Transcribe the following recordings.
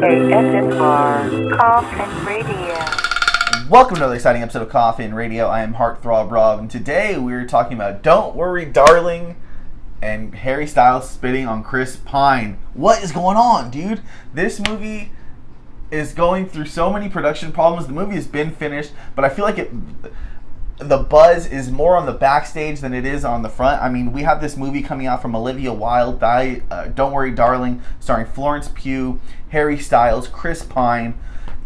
ASMR Coffin Radio. Welcome to another exciting episode of Coffin Radio. I am Heartthrob Rob, and today we're talking about Don't Worry Darling and Harry Styles spitting on Chris Pine. What is going on, dude? This movie is going through so many production problems. The movie has been finished, but I feel like the buzz is more on the backstage than it is on the front. I mean, we have this movie coming out from Olivia Wild, Don't Worry Darling, starring Florence Pugh, Harry Styles, Chris Pine,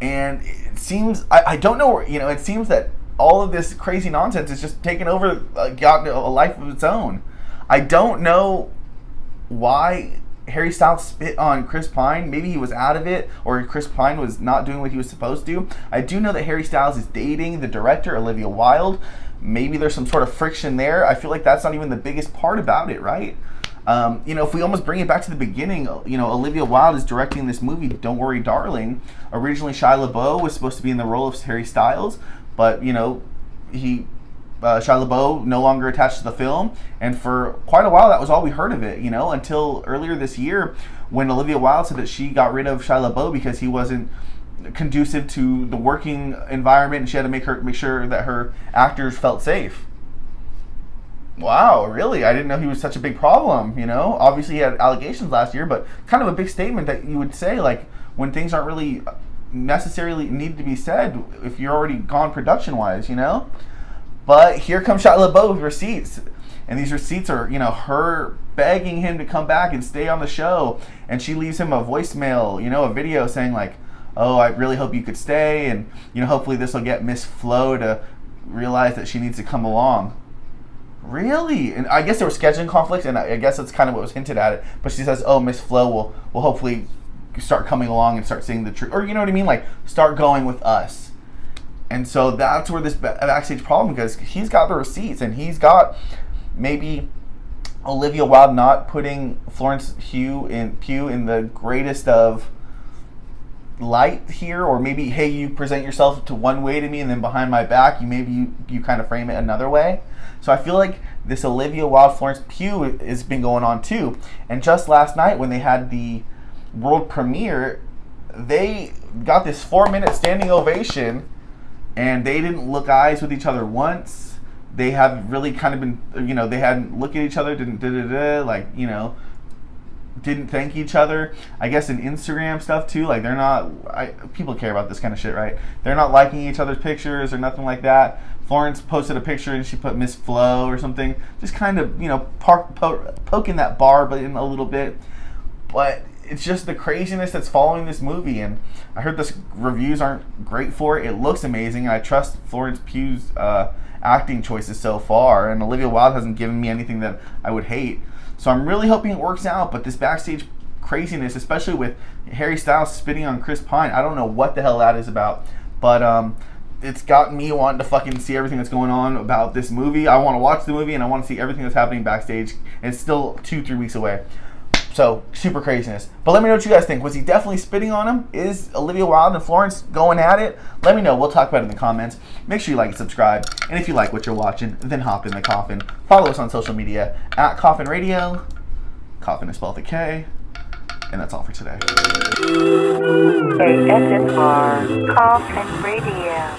and it seems, I don't know, it seems that all of this crazy nonsense is just taking over, got a life of its own. I don't know why Harry Styles spit on Chris Pine. Maybe he was out of it, or Chris Pine was not doing what he was supposed to. I do know that Harry Styles is dating the director, Olivia Wild. Maybe there's some sort of friction there. I feel like that's not even the biggest part about it, right? If we almost bring it back to the beginning, Olivia Wild is directing this movie, Don't Worry Darling. Originally, Shai Labeau was supposed to be in the role of Harry Styles, but, Shia LaBeouf no longer attached to the film, and for quite a while that was all we heard of it, until earlier this year when Olivia Wild said that she got rid of Shia LaBeouf because he wasn't conducive to the working environment, and she had to make sure that her actors felt safe. Wow, really? I didn't know he was such a big problem, Obviously he had allegations last year, but kind of a big statement that you would say, like, when things aren't really necessarily need to be said if you're already gone production-wise, But here comes Shia LaBeouf with receipts. And these receipts are, her begging him to come back and stay on the show. And she leaves him a voicemail, a video saying like, oh, I really hope you could stay. And, hopefully this will get Miss Flo to realize that she needs to come along. Really? And I guess there were scheduling conflicts, and I guess that's kind of what was hinted at it. But she says, oh, Miss Flo will hopefully start coming along and start seeing the truth. Or, you know what I mean? Like, start going with us. And so that's where this backstage problem, because he's got the receipts, and he's got maybe Olivia Wild not putting Florence Pugh in the greatest of light here, or maybe, hey, you present yourself to one way to me, and then behind my back, you kind of frame it another way. So I feel like this Olivia Wild Florence Pugh has been going on too. And just last night when they had the world premiere, they got this 4-minute standing ovation. And they didn't look eyes with each other once. They have really kind of been, they hadn't looked at each other, didn't thank each other. I guess in Instagram stuff too, like they're not, people care about this kind of shit, right? They're not liking each other's pictures or nothing like that. Florence posted a picture and she put Miss Flo or something. Just kind of, poking that bar, but in a little bit. But it's just the craziness that's following this movie, and I heard the reviews aren't great for it. It looks amazing, and I trust Florence Pugh's acting choices so far, and Olivia Wilde hasn't given me anything that I would hate. So I'm really hoping it works out, but this backstage craziness, especially with Harry Styles spitting on Chris Pine, I don't know what the hell that is about, but it's got me wanting to fucking see everything that's going on about this movie. I want to watch the movie, and I want to see everything that's happening backstage, and it's still 2-3 weeks away. So, super craziness. But let me know what you guys think. Was he definitely spitting on him? Is Olivia Wilde and Florence going at it? Let me know. We'll talk about it in the comments. Make sure you like and subscribe. And if you like what you're watching, then hop in the coffin. Follow us on social media at Coffin Radio. Coffin is spelled with a K. And that's all for today. ASMR Coffin Radio.